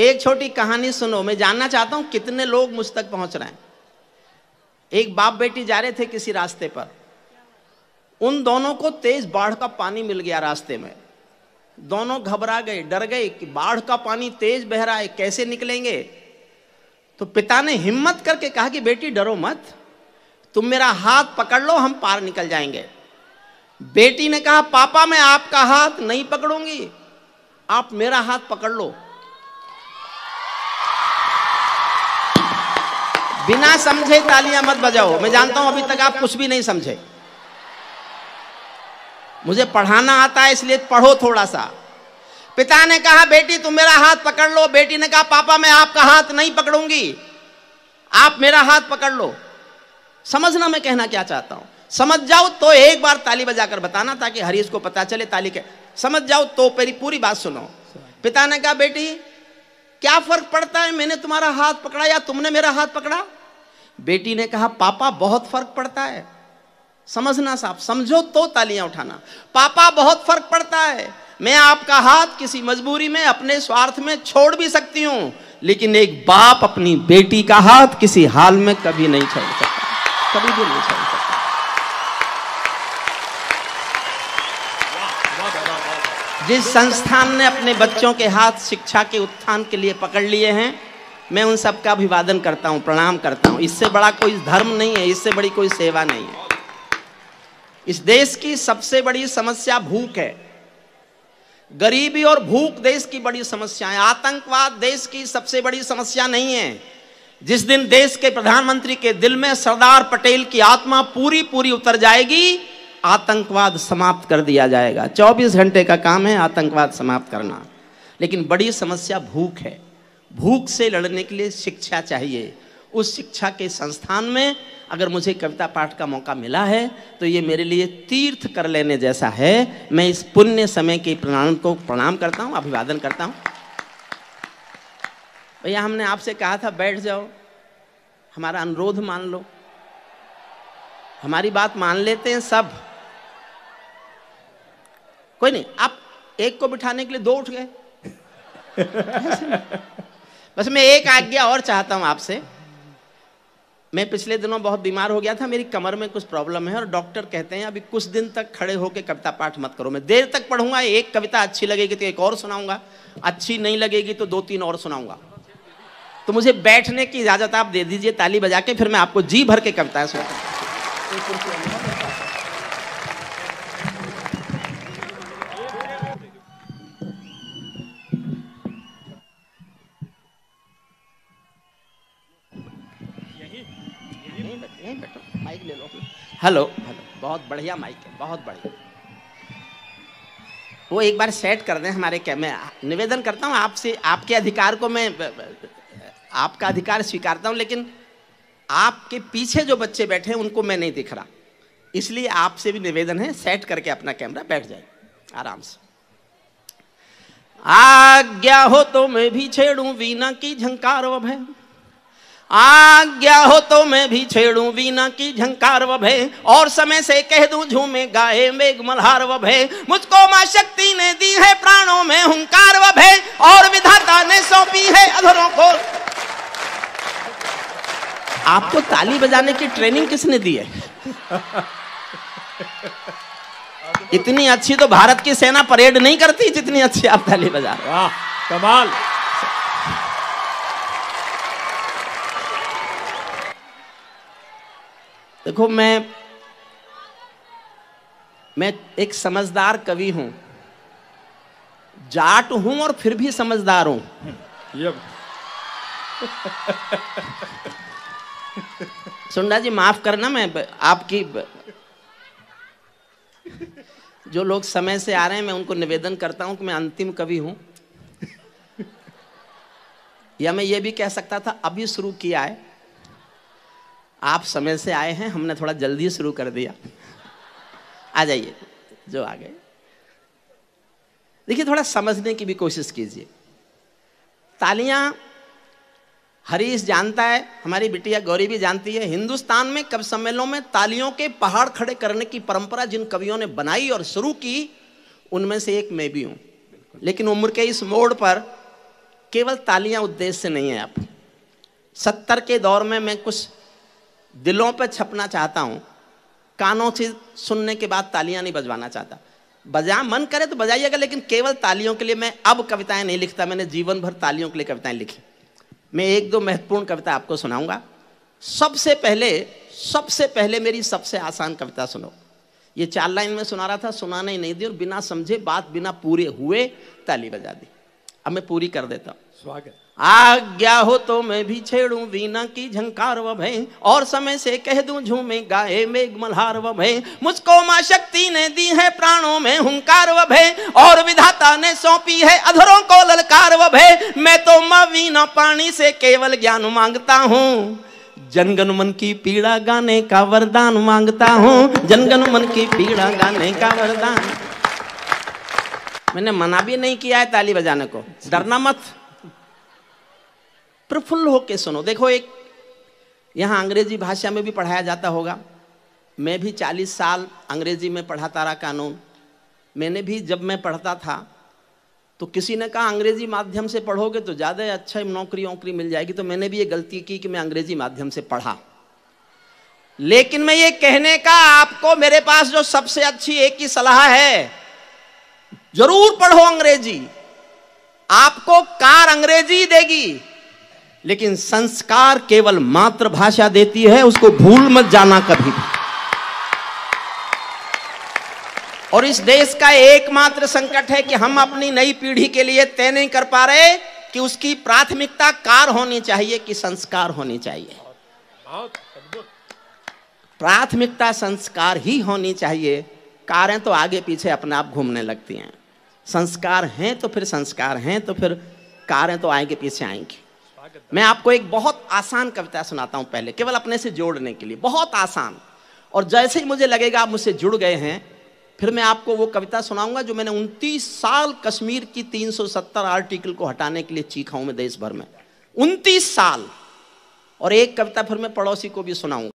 एक छोटी कहानी सुनो, मैं जानना चाहता हूं कितने लोग मुझ तक पहुंच रहे हैं। एक बाप बेटी जा रहे थे किसी रास्ते पर, उन दोनों को तेज बाढ़ का पानी मिल गया रास्ते में। दोनों घबरा गए, डर गए कि बाढ़ का पानी तेज बह रहा है, कैसे निकलेंगे। तो पिता ने हिम्मत करके कहा कि बेटी डरो मत, तुम मेरा हाथ पकड़ लो, हम पार निकल जाएंगे। बेटी ने कहा पापा मैं आपका हाथ नहीं पकड़ूंगी, आप मेरा हाथ पकड़ लो। बिना समझे तालियां मत बजाओ, मैं जानता हूं अभी तक आप कुछ भी नहीं समझे। मुझे पढ़ाना आता है इसलिए पढ़ो थोड़ा सा। पिता ने कहा बेटी तुम मेरा हाथ पकड़ लो। बेटी ने कहा पापा मैं आपका हाथ नहीं पकड़ूंगी, आप मेरा हाथ पकड़ लो। समझना मैं कहना क्या चाहता हूं। समझ जाओ तो एक बार ताली बजाकर बताना ताकि हरीश को पता चले ताली के। समझ जाओ तो मेरी पूरी बात सुनो। पिता ने कहा बेटी क्या फर्क पड़ता है, मैंने तुम्हारा हाथ पकड़ा या तुमने मेरा हाथ पकड़ा। बेटी ने कहा पापा बहुत फर्क पड़ता है। समझना साहब, समझो तो तालियां उठाना। पापा बहुत फर्क पड़ता है, मैं आपका हाथ किसी मजबूरी में अपने स्वार्थ में छोड़ भी सकती हूं, लेकिन एक बाप अपनी बेटी का हाथ किसी हाल में कभी नहीं छोड़ सकता, कभी भी नहीं छोड़ सकता। जिस संस्थान ने अपने बच्चों के हाथ शिक्षा के उत्थान के लिए पकड़ लिए हैं, मैं उन सब का अभिवादन करता हूं, प्रणाम करता हूं। इससे बड़ा कोई धर्म नहीं है, इससे बड़ी कोई सेवा नहीं है। इस देश की सबसे बड़ी समस्या भूख है। गरीबी और भूख देश की बड़ी समस्या है। आतंकवाद देश की सबसे बड़ी समस्या नहीं है। जिस दिन देश के प्रधानमंत्री के दिल में सरदार पटेल की आत्मा पूरी पूरी उतर जाएगी, आतंकवाद समाप्त कर दिया जाएगा। 24 घंटे का काम है आतंकवाद समाप्त करना। लेकिन बड़ी समस्या भूख है। भूख से लड़ने के लिए शिक्षा चाहिए। उस शिक्षा के संस्थान में अगर मुझे कविता पाठ का मौका मिला है तो ये मेरे लिए तीर्थ कर लेने जैसा है। मैं इस पुण्य समय के प्रणाम को प्रणाम करता हूँ, अभिवादन करता हूँ। भैया हमने आपसे कहा था बैठ जाओ, हमारा अनुरोध मान लो। हमारी बात मान लेते हैं सब, कोई नहीं। आप एक को बिठाने के लिए दो उठ गए। बस मैं एक आज्ञा और चाहता हूं आपसे। मैं पिछले दिनों बहुत बीमार हो गया था, मेरी कमर में कुछ प्रॉब्लम है और डॉक्टर कहते हैं अभी कुछ दिन तक खड़े होकर कविता पाठ मत करो। मैं देर तक पढ़ूंगा, एक कविता अच्छी लगेगी तो एक और सुनाऊंगा, अच्छी नहीं लगेगी तो 2-3 और सुनाऊंगा। तो मुझे बैठने की इजाजत आप दे दीजिए ताली बजा के, फिर मैं आपको जी भर के कविताएं सुनाऊंगा। माइक ले लो। हेलो हेलो, बहुत बढ़िया माइक है, बहुत बढ़िया। वो एक बार सेट कर दें हमारे मैं निवेदन करता हूँ आपसे। आपके अधिकार को मैं आपका अधिकार स्वीकारता हूँ, लेकिन आपके पीछे जो बच्चे बैठे हैं उनको मैं नहीं दिख रहा, इसलिए आपसे भी निवेदन है सेट करके अपना कैमरा बैठ जाए आराम से। आज्ञा हो तो मैं भी छेड़ूं वीणा की झंकार व भय, आज्ञा हो तो मैं भी छेड़ूं वीणा की झंकार व भय, और समय से कह दूं झूमे गाए मेघ मल्हार व भय। मुझको मां शक्ति ने दी है प्राणों में हुंकार व भय, और विधाता ने सौंपी है अधरों को। आपको ताली बजाने की ट्रेनिंग किसने दी है? इतनी अच्छी तो भारत की सेना परेड नहीं करती जितनी अच्छी आप ताली बजा रहे। वाह कमाल। देखो मैं एक समझदार कवि हूं, जाट हूं और फिर भी समझदार हूं। सुंडा जी माफ करना, मैं आपकी जो लोग समय से आ रहे हैं मैं उनको निवेदन करता हूं कि मैं अंतिम कवि हूं। या मैं ये भी कह सकता था अभी शुरू किया है, आप समय से आए हैं, हमने थोड़ा जल्दी शुरू कर दिया। आ जाइए जो आ गए। देखिए थोड़ा समझने की भी कोशिश कीजिए। तालियां हरीश जानता है, हमारी बिटिया गौरी भी जानती है, हिंदुस्तान में कवि सम्मेलनों में तालियों के पहाड़ खड़े करने की परंपरा जिन कवियों ने बनाई और शुरू की, उनमें से एक मैं भी हूं। लेकिन उम्र के इस मोड़ पर केवल तालियां उद्देश्य नहीं है। आप 70 के दौर में मैं कुछ दिलों पे छपना चाहता हूं, कानों से सुनने के बाद तालियां नहीं बजवाना चाहता। बजा मन करे तो बजाइएगा, लेकिन केवल तालियों के लिए मैं अब कविताएं नहीं लिखता। मैंने जीवन भर तालियों के लिए कविताएं लिखी। मैं एक दो महत्वपूर्ण कविता आपको सुनाऊंगा। सबसे पहले मेरी सबसे आसान कविता सुनो। ये 4 लाइन में सुना रहा था, सुनाने ही नहीं दी और बिना समझे बात बिना पूरे हुए ताली बजा दी। अब मैं पूरी कर देता हूँ। स्वागत। आज्ञा हो तो मैं भी छेड़ूं वीणा की झंकार व भय, और समय से कह दूं झूमे गाए मेघ मल्हार व भय। मुझको मां शक्ति ने दी है प्राणों में हुंकार व भय, और विधाता ने सौंपी है अधरों को ललकार व भय। मैं तो मां वीणा पानी से केवल ज्ञान मांगता हूँ, जनगण मन की पीड़ा गाने का वरदान मांगता हूँ, जनगण मन की पीड़ा गाने का वरदान। मैंने मना भी नहीं किया है ताली बजाने को, डरना मत, प्रफुल्ल होके सुनो। देखो, एक यहाँ अंग्रेजी भाषा में भी पढ़ाया जाता होगा। मैं भी 40 साल अंग्रेजी में पढ़ाता रहा कानून। मैंने भी, जब मैं पढ़ता था तो किसी ने कहा अंग्रेजी माध्यम से पढ़ोगे तो ज़्यादा अच्छा नौकरी मिल जाएगी। तो मैंने भी ये गलती की कि मैं अंग्रेजी माध्यम से पढ़ा। लेकिन मैं ये कहने का आपको, मेरे पास जो सबसे अच्छी एक ही सलाह है, जरूर पढ़ो अंग्रेजी। आपको कार अंग्रेजी देगी, लेकिन संस्कार केवल मातृभाषा देती है, उसको भूल मत जाना कभी भी। और इस देश का एकमात्र संकट है कि हम अपनी नई पीढ़ी के लिए तय नहीं कर पा रहे कि उसकी प्राथमिकता कार होनी चाहिए कि संस्कार होनी चाहिए। प्राथमिकता संस्कार ही होनी चाहिए। कारें तो आगे पीछे अपने आप घूमने लगती हैं। संस्कार हैं तो फिर संस्कार हैं तो फिर कारें तो आगे पीछे आएंगी। मैं आपको एक बहुत आसान कविता सुनाता हूं, पहले केवल अपने से जोड़ने के लिए, बहुत आसान। और जैसे ही मुझे लगेगा आप मुझसे जुड़ गए हैं, फिर मैं आपको वो कविता सुनाऊंगा जो मैंने 29 साल कश्मीर की 370 आर्टिकल को हटाने के लिए चीखा हूं मैं देश भर में, 29 साल। और एक कविता फिर मैं पड़ोसी को भी सुनाऊंगा।